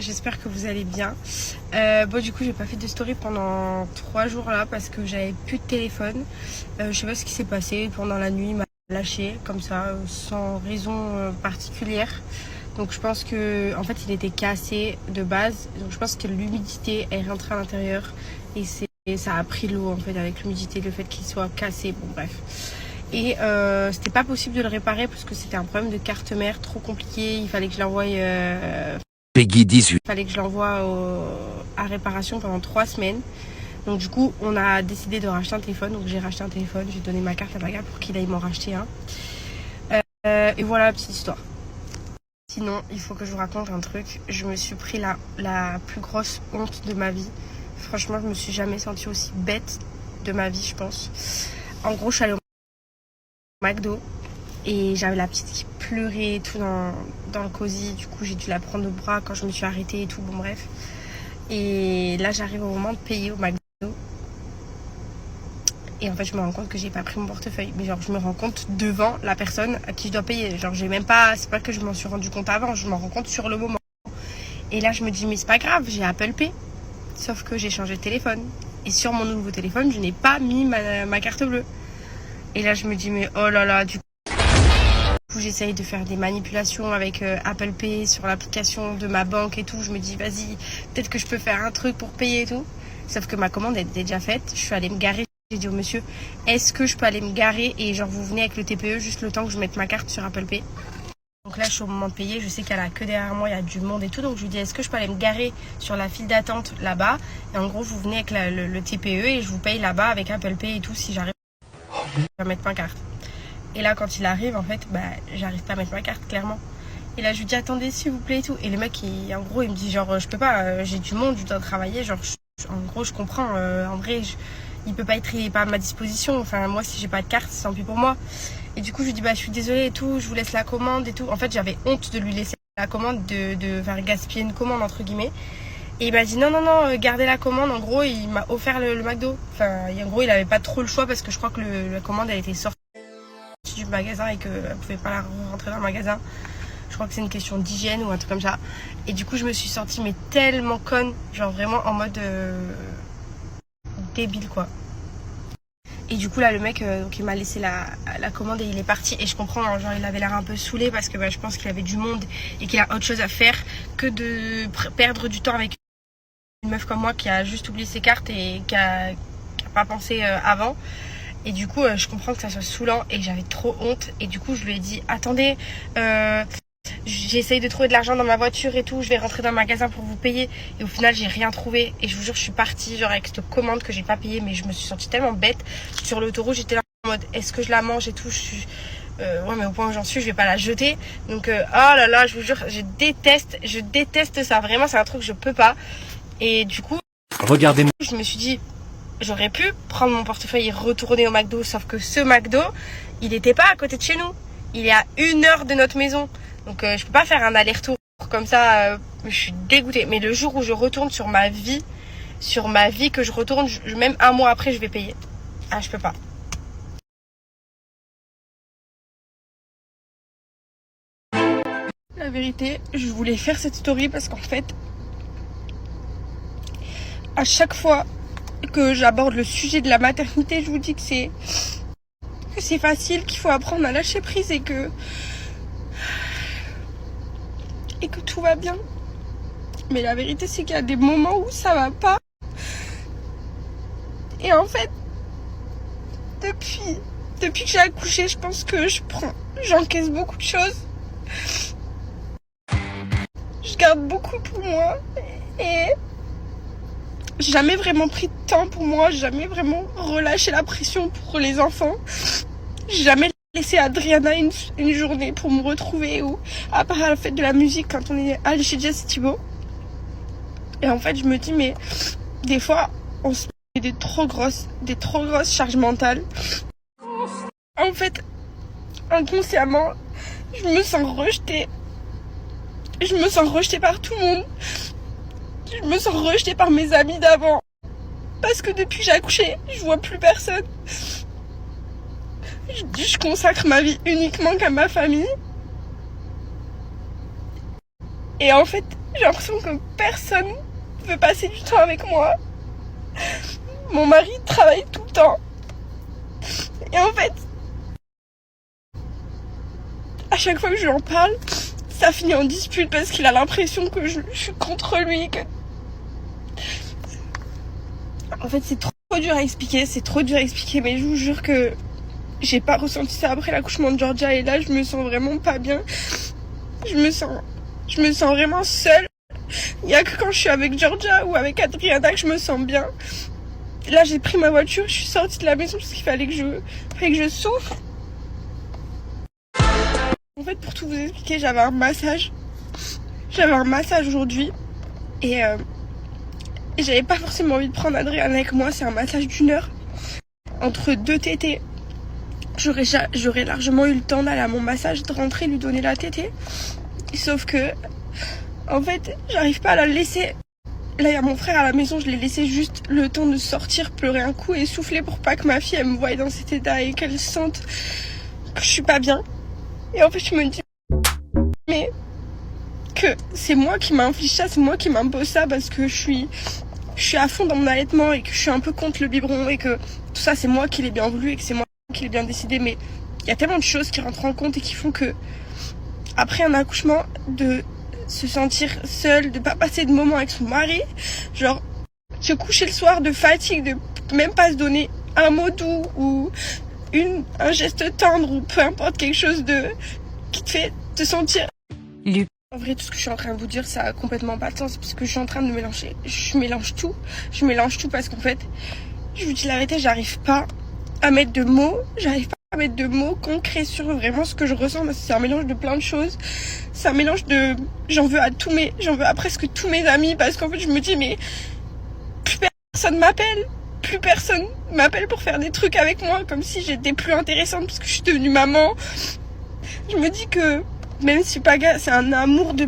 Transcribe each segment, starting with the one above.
j'espère que vous allez bien. Bon du coup j'ai pas fait de story pendant 3 jours là parce que j'avais plus de téléphone. Je sais pas ce qui s'est passé pendant la nuit, il m'a lâché comme ça sans raison particulière. Donc je pense que en fait il était cassé de base, donc je pense que l'humidité est rentrée à l'intérieur et ça a pris l'eau en fait avec l'humidité, le fait qu'il soit cassé, bon bref. Et c'était pas possible de le réparer parce que c'était un problème de carte mère trop compliqué. Il fallait que je l'envoie Peggy 18. il fallait que je l'envoie à réparation pendant 3 semaines. Donc du coup on a décidé de racheter un téléphone. Donc j'ai racheté un téléphone, j'ai donné ma carte à ma gars pour qu'il aille m'en racheter un. Et voilà la petite histoire. Sinon il faut que je vous raconte un truc. Je me suis pris la plus grosse honte de ma vie. Franchement je me suis jamais sentie aussi bête de ma vie je pense. En gros je suis allée au McDo et j'avais la petite qui pleurait et tout dans le cosy. Du coup j'ai dû la prendre au bras quand je me suis arrêtée et tout, bon bref. Et là j'arrive au moment de payer au McDo et en fait je me rends compte que j'ai pas pris mon portefeuille. Mais genre je me rends compte devant la personne à qui je dois payer. Genre j'ai même pas, c'est pas que je m'en suis rendu compte avant, je m'en rends compte sur le moment. Et là je me dis mais c'est pas grave, j'ai Apple Pay. Sauf que j'ai changé de téléphone. Et sur mon nouveau téléphone je n'ai pas mis ma carte bleue. Et là je me dis mais oh là là, du coup j'essaye de faire des manipulations avec Apple Pay sur l'application de ma banque et tout. Je me dis vas-y, peut-être que je peux faire un truc pour payer et tout. Sauf que ma commande était déjà faite. Je suis allée me garer. J'ai dit au monsieur, est-ce que je peux aller me garer et genre vous venez avec le TPE juste le temps que je mette ma carte sur Apple Pay. Donc là je suis au moment de payer. Je sais qu'elle a que derrière moi, il y a du monde et tout. Donc je lui dis est-ce que je peux aller me garer sur la file d'attente là-bas. Et en gros vous venez avec le TPE et je vous paye là-bas avec Apple Pay et tout si j'arrive à mettre ma carte. Et là quand il arrive en fait j'arrive pas à mettre ma carte clairement. Et là je lui dis attendez s'il vous plaît et tout. Et le mec en gros il me dit genre je peux pas, j'ai du monde, je dois travailler. Genre en gros je comprends, en vrai il peut pas être pas à ma disposition. Enfin moi si j'ai pas de carte c'est tant pis pour moi. Et du coup je lui dis je suis désolée et tout, je vous laisse la commande et tout. En fait j'avais honte de lui laisser la commande, de faire gaspiller une commande entre guillemets. Et il m'a dit non, gardez la commande. En gros, il m'a offert le McDo. Enfin, en gros, il avait pas trop le choix parce que je crois que la commande, elle était sortie du magasin et qu'elle pouvait pas la rentrer dans le magasin. Je crois que c'est une question d'hygiène ou un truc comme ça. Et du coup, je me suis sentie mais tellement conne. Genre vraiment en mode débile, quoi. Et du coup, là, le mec, donc, il m'a laissé la commande et il est parti. Et je comprends, hein, genre, il avait l'air un peu saoulé parce que je pense qu'il avait du monde et qu'il a autre chose à faire que de perdre du temps avec une meuf comme moi qui a juste oublié ses cartes et qui a pas pensé avant. Et du coup je comprends que ça soit saoulant et j'avais trop honte. Et du coup je lui ai dit attendez, j'essaye de trouver de l'argent dans ma voiture et tout, je vais rentrer dans le magasin pour vous payer. Et au final j'ai rien trouvé et je vous jure je suis partie genre avec cette commande que j'ai pas payée. Mais je me suis sentie tellement bête. Sur l'autoroute j'étais là en mode est-ce que je la mange et tout. Je suis ouais mais au point où j'en suis je vais pas la jeter. Donc oh là là je vous jure je déteste ça. Vraiment c'est un truc que je peux pas. Et du coup, Regardez-moi. je me suis dit, j'aurais pu prendre mon portefeuille et retourner au McDo. Sauf que ce McDo, il n'était pas à côté de chez nous. Il est à 1 heure de notre maison. Donc je peux pas faire un aller-retour comme ça. Je suis dégoûtée. Mais le jour où je retourne sur ma vie que je retourne, même 1 mois après, je vais payer. Ah, je peux pas. La vérité, je voulais faire cette story parce qu'en fait, à chaque fois que j'aborde le sujet de la maternité, je vous dis que c'est facile, qu'il faut apprendre à lâcher prise et que tout va bien. Mais la vérité, c'est qu'il y a des moments où ça va pas. Et en fait, depuis que j'ai accouché, je pense que j'encaisse beaucoup de choses. Je garde beaucoup pour moi et j'ai jamais vraiment pris de temps pour moi, j'ai jamais vraiment relâché la pression pour les enfants. J'ai jamais laissé Adriana une journée pour me retrouver ou à part à la fête de la musique quand on est allé chez Jess et Thibaut. Et en fait je me dis mais des fois on se met des trop grosses charges mentales. En fait inconsciemment je me sens rejetée. Je me sens rejetée par tout le monde. Je me sens rejetée par mes amis d'avant. Parce que depuis que j'ai accouché, je vois plus personne. Je consacre ma vie uniquement qu'à ma famille. Et en fait, j'ai l'impression que personne veut passer du temps avec moi. Mon mari travaille tout le temps. Et en fait, à chaque fois que je lui en parle, ça finit en dispute parce qu'il a l'impression que je suis contre lui. En fait, c'est trop dur à expliquer, mais je vous jure que j'ai pas ressenti ça après l'accouchement de Georgia. Et là, je me sens vraiment pas bien. Je me sens vraiment seule. Il y a que quand je suis avec Georgia ou avec Adriana que je me sens bien. Là, j'ai pris ma voiture, je suis sortie de la maison parce qu'il fallait que je souffle. En fait, pour tout vous expliquer, j'avais un massage aujourd'hui et j'avais pas forcément envie de prendre Adriana avec moi. C'est un massage d'1 heure entre 2 tétées. J'aurais largement eu le temps d'aller à mon massage, de rentrer, lui donner la tétée. Sauf que, en fait, j'arrive pas à la laisser. Là, il y a mon frère à la maison, je l'ai laissé juste le temps de sortir, pleurer un coup et souffler pour pas que ma fille, elle me voie dans cet état et qu'elle sente que je suis pas bien. Et en fait, je me dis, mais que c'est moi qui m'inflige ça, c'est moi qui m'impose ça parce que je suis à fond dans mon allaitement et que je suis un peu contre le biberon et que tout ça, c'est moi qui l'ai bien voulu et que c'est moi qui l'ai bien décidé. Mais il y a tellement de choses qui rentrent en compte et qui font que, après un accouchement, de se sentir seule, de pas passer de moments avec son mari, genre se coucher le soir de fatigue, de même pas se donner un mot doux ou un geste tendre ou peu importe, quelque chose qui te fait te sentir. En vrai, tout ce que je suis en train de vous dire, ça a complètement pas de sens parce que je suis en train de mélanger. Je mélange tout parce qu'en fait, je vous dis la vérité, j'arrive pas à mettre de mots concrets sur vraiment ce que je ressens. C'est un mélange de plein de choses. C'est un mélange de, j'en veux à presque tous mes amis parce qu'en fait, je me dis, mais plus personne m'appelle pour faire des trucs avec moi, comme si j'étais plus intéressante parce que je suis devenue maman. Je me dis que même si Paga, c'est un amour de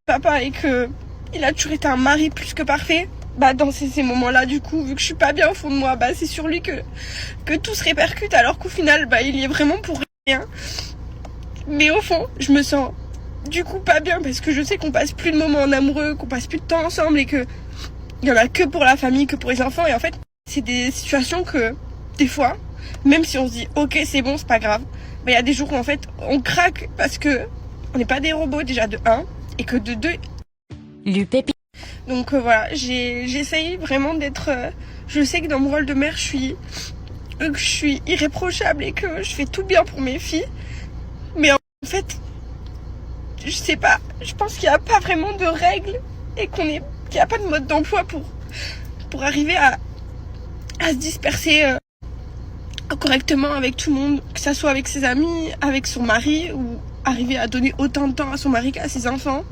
papa et que il a toujours été un mari plus que parfait, bah dans ces moments-là, du coup, vu que je suis pas bien au fond de moi, bah c'est sur lui que tout se répercute, alors qu'au final, bah il y est vraiment pour rien. Mais au fond, je me sens du coup pas bien parce que je sais qu'on passe plus de moments en amoureux, qu'on passe plus de temps ensemble et que il y en a que pour la famille, que pour les enfants. Et en fait, c'est des situations que, des fois, même si on se dit ok c'est bon, c'est pas grave, mais il y a des jours où en fait on craque parce que on n'est pas des robots déjà de 1 et que de 2. Donc voilà, j'essaye vraiment d'être. Je sais que dans mon rôle de mère, je suis irréprochable et que je fais tout bien pour mes filles. Mais en fait, je sais pas. Je pense qu'il n'y a pas vraiment de règles et qu'il n'y a pas de mode d'emploi pour arriver à se disperser correctement avec tout le monde, que ça soit avec ses amis, avec son mari, ou arriver à donner autant de temps à son mari qu'à ses enfants.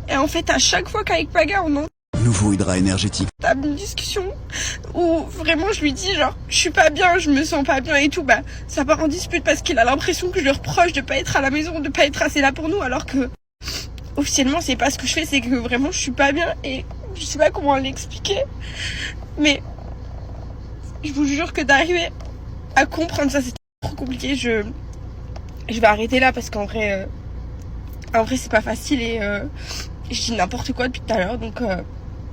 Et en fait, à chaque fois qu'avec Paga, on Nouveau Hydra énergétique. table une discussion où vraiment je lui dis genre je suis pas bien, je me sens pas bien et tout, bah ça part en dispute parce qu'il a l'impression que je lui reproche de pas être à la maison, de pas être assez là pour nous, alors que officiellement c'est pas ce que je fais, c'est que vraiment je suis pas bien et je sais pas comment l'expliquer, mais je vous jure que d'arriver à comprendre ça c'est trop compliqué. Je vais arrêter là parce qu'en vrai c'est pas facile et je dis n'importe quoi depuis tout à l'heure, donc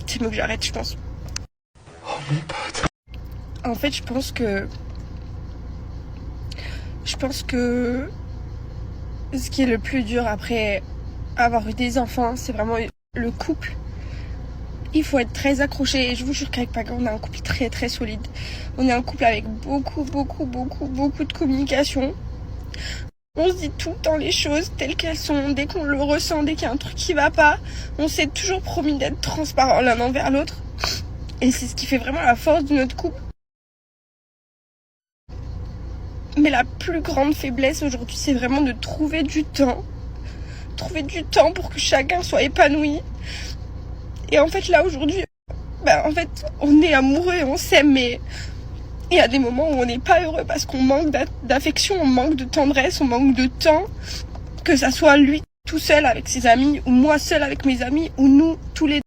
c'est mieux que j'arrête, je pense. Oh mon pote. En fait, je pense que ce qui est le plus dur après avoir eu des enfants, c'est vraiment le couple. Il faut être très accroché et je vous jure qu'avec Paga, on a un couple très très solide. On est un couple avec beaucoup de communication. On se dit tout le temps les choses telles qu'elles sont, dès qu'on le ressent, dès qu'il y a un truc qui va pas. On s'est toujours promis d'être transparents l'un envers l'autre. Et c'est ce qui fait vraiment la force de notre couple. Mais la plus grande faiblesse aujourd'hui, c'est vraiment de trouver du temps. Trouver du temps pour que chacun soit épanoui. Et en fait, là, aujourd'hui, en fait, on est amoureux et on s'aime, mais il y a des moments où on n'est pas heureux parce qu'on manque d'affection, on manque de tendresse, on manque de temps. Que ça soit lui tout seul avec ses amis, ou moi seule avec mes amis, ou nous tous les deux.